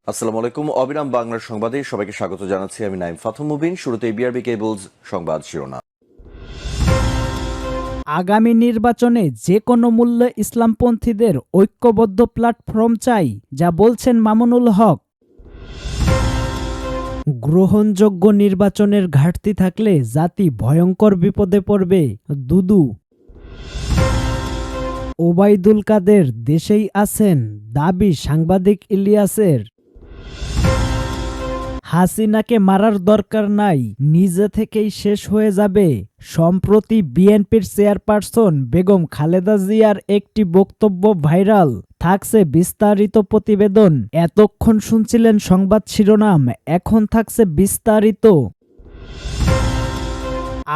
আসসালামু আলাইকুম। অবিরাম বাংলার সংবাদে সবাইকে স্বাগত জানাচ্ছি। আমি নাইম ফাথুম মুবিন। শুরুতে বিআরবি কেবলস সংবাদ শিরোনাম। আগামী নির্বাচনে যে কোনো মূল্যে ইসলামপন্থীদের ঐক্যবদ্ধ প্ল্যাটফর্ম চাই, যা বলছেন মামুনুল হক। গ্রহণযোগ্য নির্বাচনের ঘাটতি থাকলে জাতি ভয়ঙ্কর বিপদে পড়বে, দুদু। ওবায়দুল কাদের দেশেই আছেন, দাবি সাংবাদিক ইলিয়াসের। হাসিনাকে মারার দরকার নাই, নিজে থেকেই শেষ হয়ে যাবে। সম্প্রতি বিএনপির চেয়ারপারসন বেগম খালেদা জিয়ার একটি বক্তব্য ভাইরাল। থাকছে বিস্তারিত প্রতিবেদন। এতক্ষণ শুনছিলেন সংবাদ শিরোনাম, এখন থাকছে বিস্তারিত।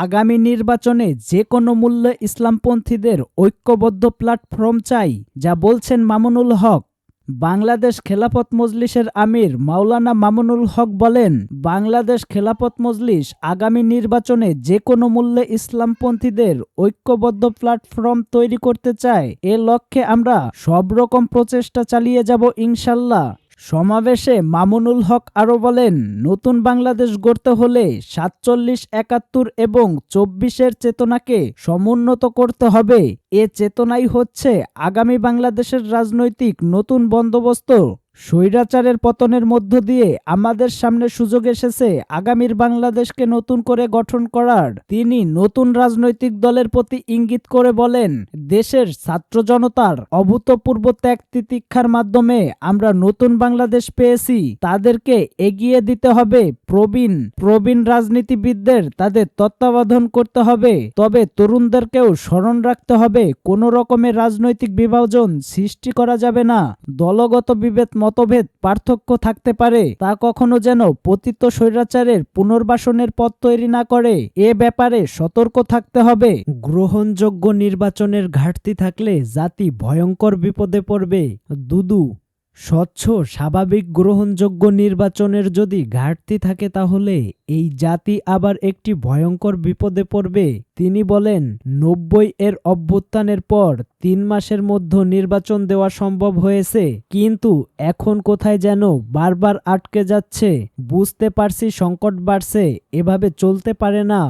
আগামী নির্বাচনে যে কোনো মূল্যে ইসলামপন্থীদের ঐক্যবদ্ধ প্ল্যাটফর্ম চাই, যা বলছেন মামুনুল হক। বাংলাদেশ খেলাফত মজলিসের আমির মাওলানা মামুনুল হক বলেন, বাংলাদেশ খেলাফত মজলিস আগামী নির্বাচনে যে কোনো মূল্যে ইসলামপন্থীদের ঐক্যবদ্ধ প্ল্যাটফর্ম তৈরি করতে চায়। এ লক্ষ্যে আমরা সব রকম প্রচেষ্টা চালিয়ে যাব ইনশাল্লাহ। সমাবেশে মামুনুল হক আরও বলেন, নতুন বাংলাদেশ গড়তে হলে ৪৭, ৭১ এবং ২৪-এর চেতনাকে সমুন্নত করতে হবে। এ চেতনাই হচ্ছে আগামী বাংলাদেশের রাজনৈতিক নতুন বন্দোবস্ত। স্বৈরাচারের পতনের মধ্য দিয়ে আমাদের সামনে সুযোগ এসেছে আগামীর বাংলাদেশকে নতুন করে গঠন করার। তিনি নতুন রাজনৈতিক দলের প্রতি ইঙ্গিত করে বলেন, দেশের ছাত্র জনতার অভূতপূর্ব ত্যাগ তিতিক্ষার মাধ্যমে আমরা নতুন বাংলাদেশ পেয়েছি। তাদেরকে এগিয়ে দিতে হবে। প্রবীণ রাজনীতিবিদদের তাদের তত্ত্বাবধান করতে হবে। তবে তরুণদেরকেও স্মরণ রাখতে হবে, কোনো রকমের রাজনৈতিক বিভাজন সৃষ্টি করা যাবে না। দলগত মতভেদ পার্থক্য থাকতে পারে, তা কখনো যেন পতিত স্বৈরাচারের পুনর্বাসনের পথ তৈরি না করে। এ ব্যাপারে সতর্ক থাকতে হবে। গ্রহণযোগ্য নির্বাচনের ঘাটতি থাকলে জাতি ভয়ঙ্কর বিপদে পড়বে, দুদু। স্বচ্ছ স্বাভাবিক গ্রহণযোগ্য নির্বাচনের যদি ঘাটতি থাকে তাহলে এই জাতি আবার একটি ভয়ঙ্কর বিপদে পড়বে। তিনি বলেন, ৯০-এর অভ্যুত্থানের পর ৩ মাসের মধ্যে নির্বাচন দেওয়া সম্ভব হয়েছে, কিন্তু এখন কোথায় যেন বারবার আটকে যাচ্ছে। বুঝতে পারছি সংকট বাড়ছে, এভাবে চলতে পারে না।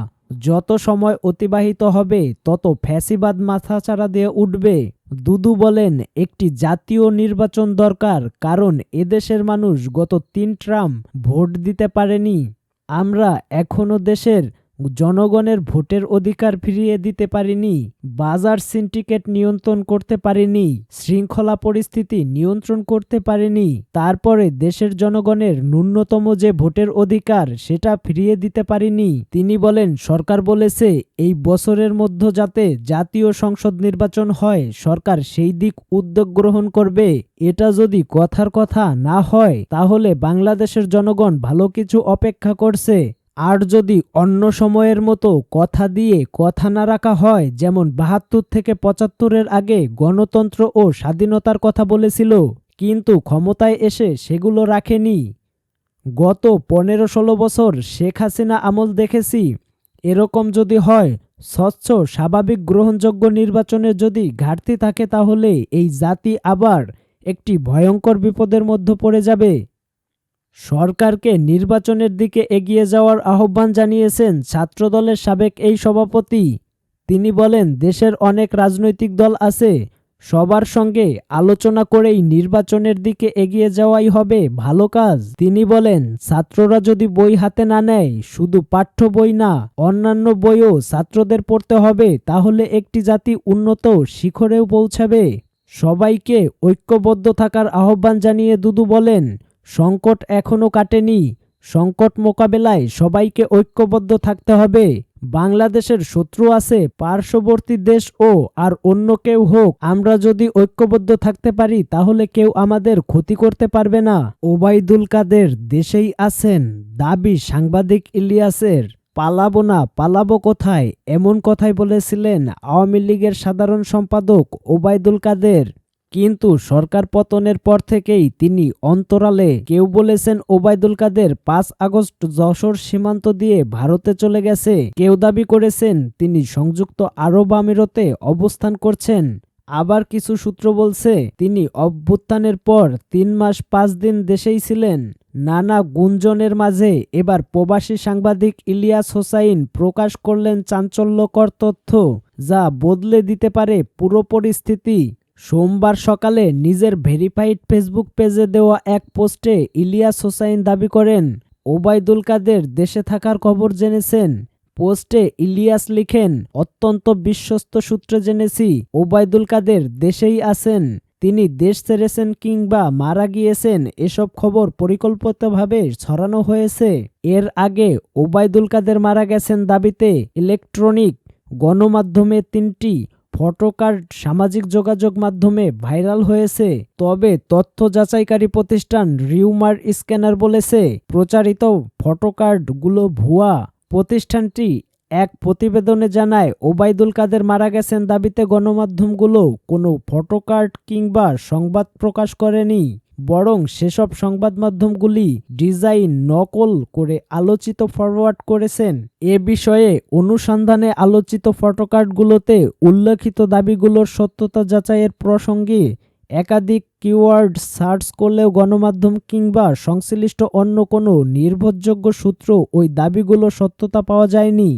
যত সময় অতিবাহিত হবে তত ফ্যাসিবাদ মাথাচাড়া দিয়ে উঠবে। দুদু বলেন, একটি জাতীয় নির্বাচন দরকার, কারণ এদেশের মানুষ গত ৩ টার্ম ভোট দিতে পারেনি। আমরা এখনো দেশের জনগণের ভোটের অধিকার ফিরিয়ে দিতে পারিনি, বাজার সিন্ডিকেট নিয়ন্ত্রণ করতে পারিনি, শৃঙ্খলা পরিস্থিতি নিয়ন্ত্রণ করতে পারিনি। তারপরে দেশের জনগণের ন্যূনতম যে ভোটের অধিকার সেটা ফিরিয়ে দিতে পারিনি। তিনি বলেন, সরকার বলেছে এই বছরের মধ্যে যাতে জাতীয় সংসদ নির্বাচন হয়, সরকার সেই দিক উদ্যোগ গ্রহণ করবে। এটা যদি কথার কথা না হয় তাহলে বাংলাদেশের জনগণ ভালো কিছু অপেক্ষা করছে। আর যদি অন্য সময়ের মতো কথা দিয়ে কথা না রাখা হয়, যেমন ৭২ থেকে ৭৫-এর আগে গণতন্ত্র ও স্বাধীনতার কথা বলেছিল, কিন্তু ক্ষমতায় এসে সেগুলো রাখেনি। গত ১৫-১৬ বছর শেখ হাসিনা আমল দেখেছি। এরকম যদি হয়, স্বচ্ছ স্বাভাবিক গ্রহণযোগ্য নির্বাচনের যদি ঘাটতি থাকে তাহলে এই জাতি আবার একটি ভয়ঙ্কর বিপদের মধ্যে পড়ে যাবে। সরকারকে নির্বাচনের দিকে এগিয়ে যাওয়ার আহ্বান জানিয়েছেন ছাত্রদলের সাবেক এই সভাপতি। তিনি বলেন, দেশের অনেক রাজনৈতিক দল আছে, সবার সঙ্গে আলোচনা করেই নির্বাচনের দিকে এগিয়ে যাওয়াই হবে ভালো কাজ। তিনি বলেন, ছাত্ররা যদি বই হাতে না নেয়, শুধু পাঠ্য বই না অন্যান্য বইও ছাত্রদের পড়তে হবে, তাহলে একটি জাতি উন্নত শিখরেও পৌঁছাবে। সবাইকে ঐক্যবদ্ধ থাকার আহ্বান জানিয়ে দুদু বলেন, সংকট এখনো কাটেনি, সংকট মোকাবেলায় সবাইকে ঐক্যবদ্ধ থাকতে হবে। বাংলাদেশের শত্রু আছে পার্শ্ববর্তী দেশ ও আর অন্য কেউ হোক, আমরা যদি ঐক্যবদ্ধ থাকতে পারি তাহলে কেউ আমাদের ক্ষতি করতে পারবে না। ওবায়দুল কাদের দেশেই আছেন, দাবি সাংবাদিক ইলিয়াসের। পালাবো না, পালাবো কোথায়, এমন কথাই বলেছিলেন আওয়ামী লীগের সাধারণ সম্পাদক ওবায়দুল কাদের। কিন্তু সরকার পতনের পর থেকেই তিনি অন্তরালে। কেউ বলেছেন ওবায়দুল কাদের ৫ আগস্ট যশোর সীমান্ত দিয়ে ভারতে চলে গেছে, কেউ দাবি করেছেন তিনি সংযুক্ত আরব আমিরাতে অবস্থান করছেন। আবার কিছু সূত্র বলছে তিনি অভ্যুত্থানের পর 3 মাস 5 দিন দেশেই ছিলেন। নানা গুঞ্জনের মাঝে এবার প্রবাসী সাংবাদিক ইলিয়াস হোসাইন প্রকাশ করলেন চাঞ্চল্যকর তথ্য, যা বদলে দিতে পারে পুরো পরিস্থিতি। সোমবার সকালে নিজের ভেরিফাইড ফেসবুক পেজে দেওয়া এক পোস্টে ইলিয়াস হোসাইন দাবি করেন ওবায়দুল কাদের দেশে থাকার খবর জেনেছেন। পোস্টে ইলিয়াস লিখেন, অত্যন্ত বিশ্বস্ত সূত্রে জেনেছি ওবায়দুল কাদের দেশেই আছেন। তিনি দেশ ছেড়েছেন কিংবা মারা গিয়েছেন এসব খবর পরিকল্পিতভাবে ছড়ানো হয়েছে। এর আগে ওবায়দুল কাদের মারা গেছেন দাবিতে ইলেকট্রনিক গণমাধ্যমে 3টি ফটোকার্ড সামাজিক যোগাযোগ মাধ্যমে ভাইরাল হয়েছে। তবে তথ্য যাচাইকারী প্রতিষ্ঠান রিউমার স্ক্যানার বলেছে প্রচারিত ফটোকার্ডগুলো ভুয়া। প্রতিষ্ঠানটি এক প্রতিবেদনে জানায় ওবায়দুল কাদের মারা গেছেন দাবিতে গণমাধ্যমগুলো কোনো ফটোকার্ড কিংবা সংবাদ প্রকাশ করেনি, বরং সেসব সংবাদ মাধ্যমগুলি ডিজাইন নকল করে আলোচিত ফরওয়ার্ড করেছেন। এ বিষয়ে অনুসন্ধানে আলোচিত ফটোকার্ডগুলোতে উল্লেখিত দাবিগুলোর সত্যতা যাচাইয়ের প্রসঙ্গে একাধিক কিওয়ার্ড সার্চ করলেও গণমাধ্যম কিংবা সংশ্লিষ্ট অন্য কোনো নির্ভরযোগ্য সূত্র ওই দাবিগুলোর সত্যতা পাওয়া যায়নি।